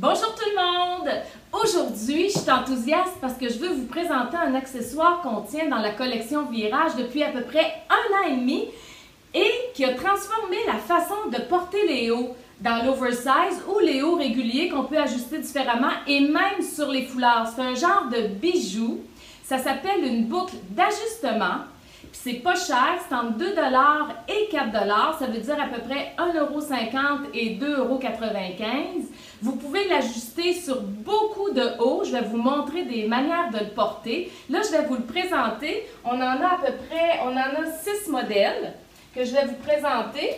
Bonjour tout le monde! Aujourd'hui, je suis enthousiaste parce que je veux vous présenter un accessoire qu'on tient dans la collection Virage depuis à peu près 1 an et demi et qui a transformé la façon de porter les hauts dans l'oversize ou les hauts réguliers qu'on peut ajuster différemment et même sur les foulards. C'est un genre de bijou. Ça s'appelle une boucle d'ajustement. C'est pas cher, c'est entre 2 $ et 4 $. Ça veut dire à peu près 1,50 € et 2,95 €. Vous pouvez l'ajuster sur beaucoup de hauts. Je vais vous montrer des manières de le porter. Là, je vais vous le présenter. On en a à peu près, on en a 6 modèles que je vais vous présenter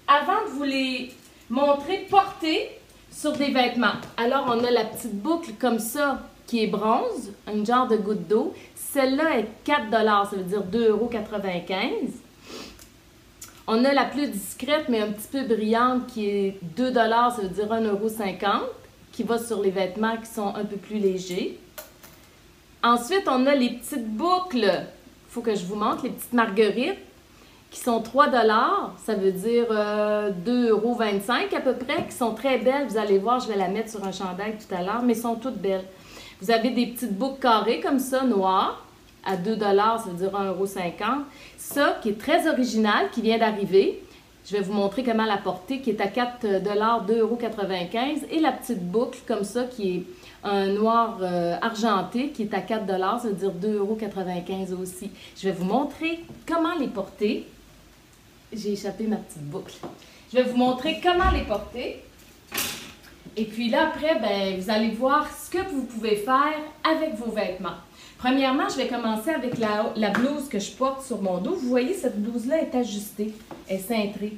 avant de vous les montrer portés sur des vêtements. Alors, on a la petite boucle comme ça qui est bronze, un genre de goutte d'eau. Celle-là est 4 $, ça veut dire 2,95 €. On a la plus discrète, mais un petit peu brillante, qui est 2 $, ça veut dire 1,50 €, qui va sur les vêtements qui sont un peu plus légers. Ensuite, on a les petites boucles, il faut que je vous montre, les petites marguerites, qui sont 3 $, ça veut dire 2,25 € à peu près, qui sont très belles. Vous allez voir, je vais la mettre sur un chandail tout à l'heure, mais sont toutes belles. Vous avez des petites boucles carrées comme ça, noires, à 2 $, ça veut dire 1,50 €. Ça, qui est très original, qui vient d'arriver, je vais vous montrer comment la porter, qui est à 4 $, 2,95 €. Et la petite boucle comme ça, qui est un noir argenté, qui est à 4 $, ça veut dire 2,95 € aussi. Je vais vous montrer comment les porter. J'ai échappé ma petite boucle. Je vais vous montrer comment les porter. Et puis là, après, ben, vous allez voir ce que vous pouvez faire avec vos vêtements. Premièrement, je vais commencer avec la blouse que je porte sur mon dos. Vous voyez, cette blouse-là est ajustée, elle est cintrée.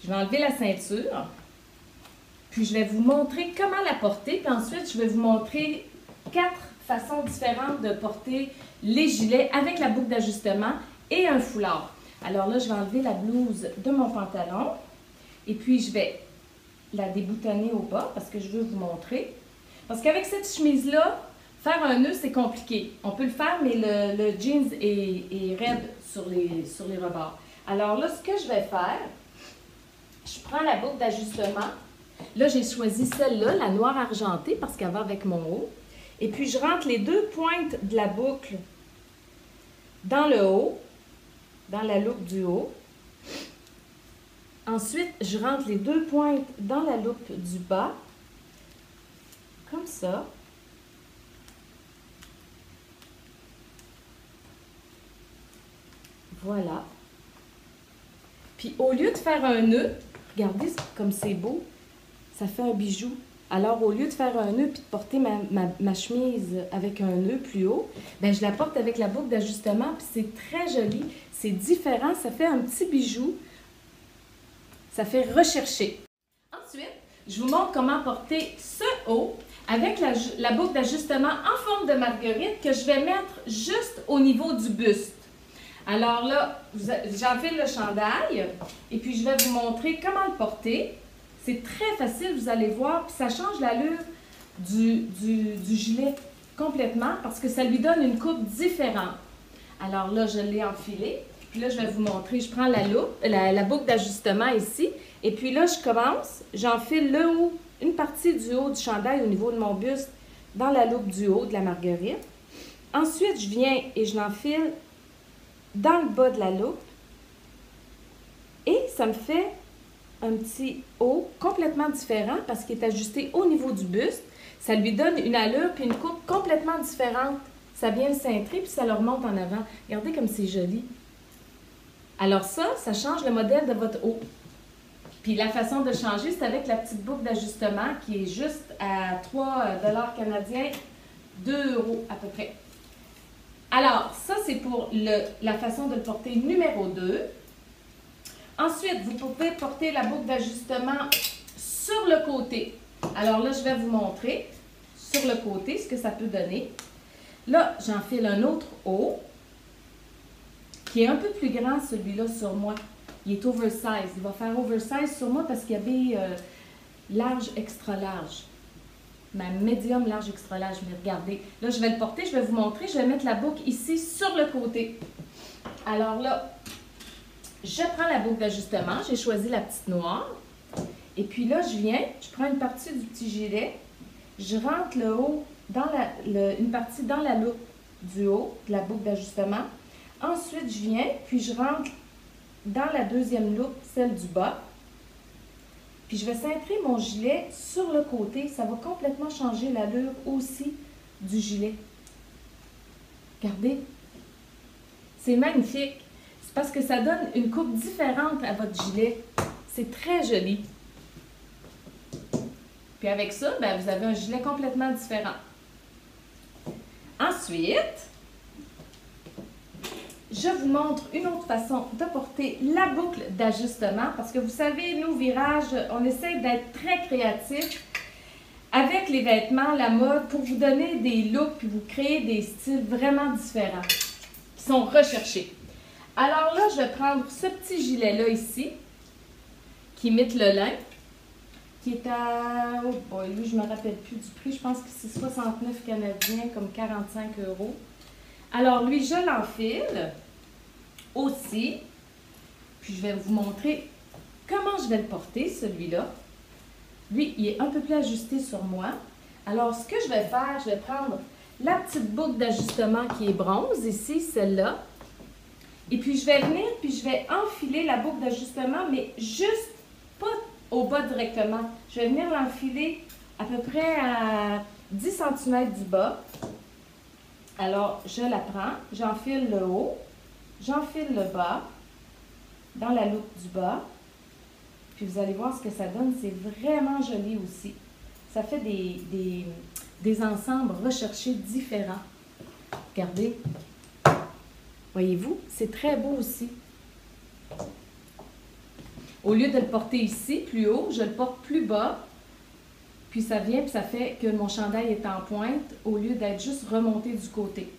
Je vais enlever la ceinture, puis je vais vous montrer comment la porter, puis ensuite, je vais vous montrer 4 façons différentes de porter les gilets avec la boucle d'ajustement et un foulard. Alors là, je vais enlever la blouse de mon pantalon, et puis je vais la déboutonner au bas parce que je veux vous montrer. Parce qu'avec cette chemise-là, faire un nœud, c'est compliqué. On peut le faire, mais le jeans est raide sur les rebords. Alors là, ce que je vais faire, je prends la boucle d'ajustement. Là, j'ai choisi celle-là, la noire argentée, parce qu'elle va avec mon haut. Et puis, je rentre les 2 pointes de la boucle dans le haut, dans la loupe du haut. Ensuite, je rentre les 2 pointes dans la loupe du bas, comme ça. Voilà. Puis, au lieu de faire un nœud, regardez comme c'est beau, ça fait un bijou. Alors, au lieu de faire un nœud puis de porter ma chemise avec un nœud plus haut, bien, je la porte avec la boucle d'ajustement, puis c'est très joli. C'est différent, ça fait un petit bijou. Ça fait rechercher. Ensuite, je vous montre comment porter ce haut avec la boucle d'ajustement en forme de marguerite que je vais mettre juste au niveau du buste. Alors là, j'enfile le chandail et puis je vais vous montrer comment le porter. C'est très facile, vous allez voir, puis ça change l'allure du gilet complètement parce que ça lui donne une coupe différente. Alors là, je l'ai enfilé. Puis là, je vais vous montrer, je prends la boucle d'ajustement ici, et puis là, je commence, j'enfile le haut, une partie du haut du chandail au niveau de mon buste dans la loupe du haut de la marguerite. Ensuite, je viens et je l'enfile dans le bas de la loupe, et ça me fait un petit haut complètement différent parce qu'il est ajusté au niveau du buste. Ça lui donne une allure puis une coupe complètement différente. Ça vient le cintrer puis ça le remonte en avant. Regardez comme c'est joli. Alors ça change le modèle de votre haut. Puis la façon de changer, c'est avec la petite boucle d'ajustement qui est juste à 3 $ canadiens, 2 € à peu près. Alors, ça c'est pour la façon de le porter numéro 2. Ensuite, vous pouvez porter la boucle d'ajustement sur le côté. Alors là, je vais vous montrer sur le côté ce que ça peut donner. Là, j'enfile un autre haut, qui est un peu plus grand, celui-là, sur moi. Il est oversize. Il va faire oversize sur moi parce qu'il y avait large, extra large. Ma médium, large, extra large. Mais regardez, là, je vais le porter, je vais vous montrer. Je vais mettre la boucle ici, sur le côté. Alors là, je prends la boucle d'ajustement. J'ai choisi la petite noire. Et puis là, je prends une partie du petit gilet je rentre le haut, dans une partie dans la loupe du haut, de la boucle d'ajustement. Ensuite, je viens, puis je rentre dans la deuxième loupe, celle du bas. Puis je vais cintrer mon gilet sur le côté. Ça va complètement changer l'allure aussi du gilet. Regardez. C'est magnifique. C'est parce que ça donne une coupe différente à votre gilet. C'est très joli. Puis avec ça, ben, vous avez un gilet complètement différent. Ensuite, je vous montre une autre façon de porter la boucle d'ajustement parce que vous savez, nous, Virage, on essaie d'être très créatifs avec les vêtements, la mode, pour vous donner des looks puis vous créer des styles vraiment différents qui sont recherchés. Alors là, je vais prendre ce petit gilet-là ici qui imite le lin, qui est à, oh boy, lui, je ne me rappelle plus du prix, je pense que c'est 69 canadiens, comme 45 €. Alors lui, je l'enfile aussi, puis je vais vous montrer comment je vais le porter, celui-là. Lui, il est un peu plus ajusté sur moi. Alors, ce que je vais faire, je vais prendre la petite boucle d'ajustement qui est bronze, ici, celle-là. Et puis, je vais venir, puis je vais enfiler la boucle d'ajustement, mais juste pas au bas directement. Je vais venir l'enfiler à peu près à 10 cm du bas. Alors, je la prends, j'enfile le haut, j'enfile le bas, dans la loupe du bas. Puis vous allez voir ce que ça donne, c'est vraiment joli aussi. Ça fait des ensembles recherchés différents. Regardez. Voyez-vous, c'est très beau aussi. Au lieu de le porter ici, plus haut, je le porte plus bas. Puis ça vient, puis ça fait que mon chandail est en pointe au lieu d'être juste remonté du côté.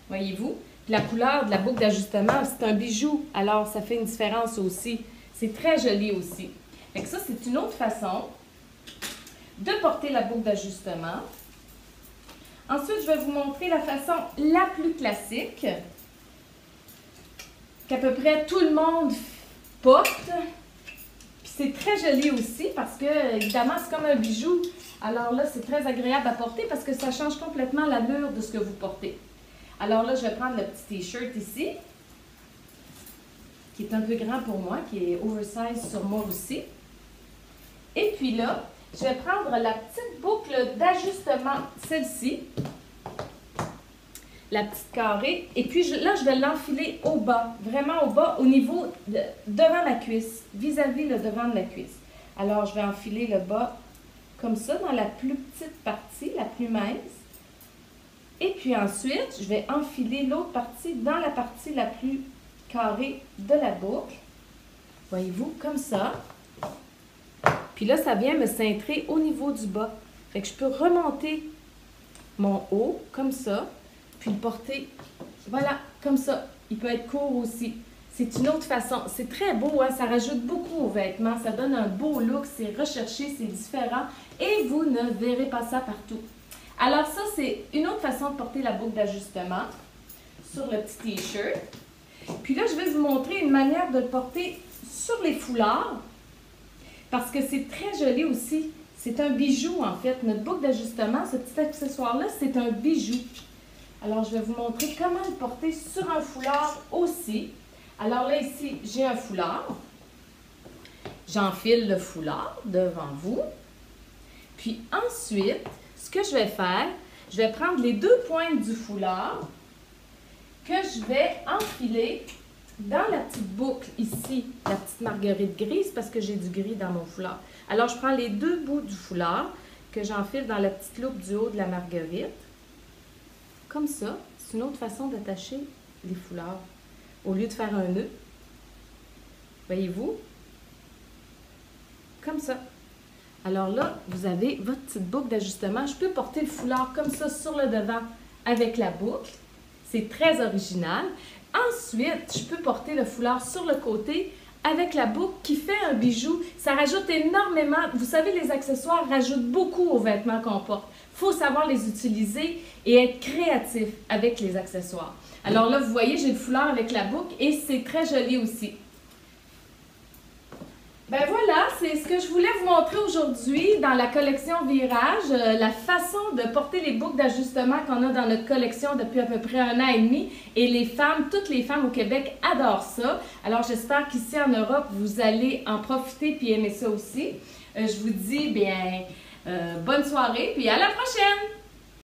Voyez-vous? Puis la couleur de la boucle d'ajustement, c'est un bijou. Alors, ça fait une différence aussi. C'est très joli aussi. Fait que ça, c'est une autre façon de porter la boucle d'ajustement. Ensuite, je vais vous montrer la façon la plus classique qu'à peu près tout le monde porte. C'est très joli aussi parce que, évidemment, c'est comme un bijou. Alors là, c'est très agréable à porter parce que ça change complètement l'allure de ce que vous portez. Alors là, je vais prendre le petit t-shirt ici, qui est un peu grand pour moi, qui est oversize sur moi aussi. Et puis là, je vais prendre la petite boucle d'ajustement, celle-ci, la petite carrée, et puis là, je vais l'enfiler au bas, vraiment au bas, au niveau devant la cuisse, vis-à-vis le devant de la cuisse. Alors, je vais enfiler le bas comme ça, dans la plus petite partie, la plus mince. Et puis ensuite, je vais enfiler l'autre partie dans la partie la plus carrée de la boucle. Voyez-vous, comme ça. Puis là, ça vient me cintrer au niveau du bas. Fait que je peux remonter mon haut, comme ça, puis le porter, voilà, comme ça. Il peut être court aussi. C'est une autre façon. C'est très beau, hein? Ça rajoute beaucoup aux vêtements. Ça donne un beau look, c'est recherché, c'est différent. Et vous ne verrez pas ça partout. Alors ça, c'est une autre façon de porter la boucle d'ajustement sur le petit t-shirt. Puis là, je vais vous montrer une manière de le porter sur les foulards. Parce que c'est très joli aussi. C'est un bijou, en fait. Notre boucle d'ajustement, ce petit accessoire-là, c'est un bijou. Alors, je vais vous montrer comment le porter sur un foulard aussi. Alors là, ici, j'ai un foulard. J'enfile le foulard devant vous. Puis ensuite, ce que je vais faire, je vais prendre les deux pointes du foulard que je vais enfiler dans la petite boucle ici, la petite marguerite grise, parce que j'ai du gris dans mon foulard. Alors, je prends les deux bouts du foulard que j'enfile dans la petite loupe du haut de la marguerite. Comme ça, c'est une autre façon d'attacher les foulards. Au lieu de faire un nœud, voyez-vous? Comme ça. Alors là, vous avez votre petite boucle d'ajustement. Je peux porter le foulard comme ça sur le devant avec la boucle. C'est très original. Ensuite, je peux porter le foulard sur le côté avec la boucle qui fait un bijou. Ça rajoute énormément. Vous savez, les accessoires rajoutent beaucoup aux vêtements qu'on porte. Il faut savoir les utiliser et être créatif avec les accessoires. Alors là, vous voyez, j'ai le foulard avec la boucle et c'est très joli aussi. Ben voilà, c'est ce que je voulais vous montrer aujourd'hui dans la collection Virage, la façon de porter les boucles d'ajustement qu'on a dans notre collection depuis à peu près 1 an et demi. Et les femmes, toutes les femmes au Québec adorent ça. Alors j'espère qu'ici en Europe, vous allez en profiter puis aimer ça aussi. Je vous dis, bien, bonne soirée puis à la prochaine!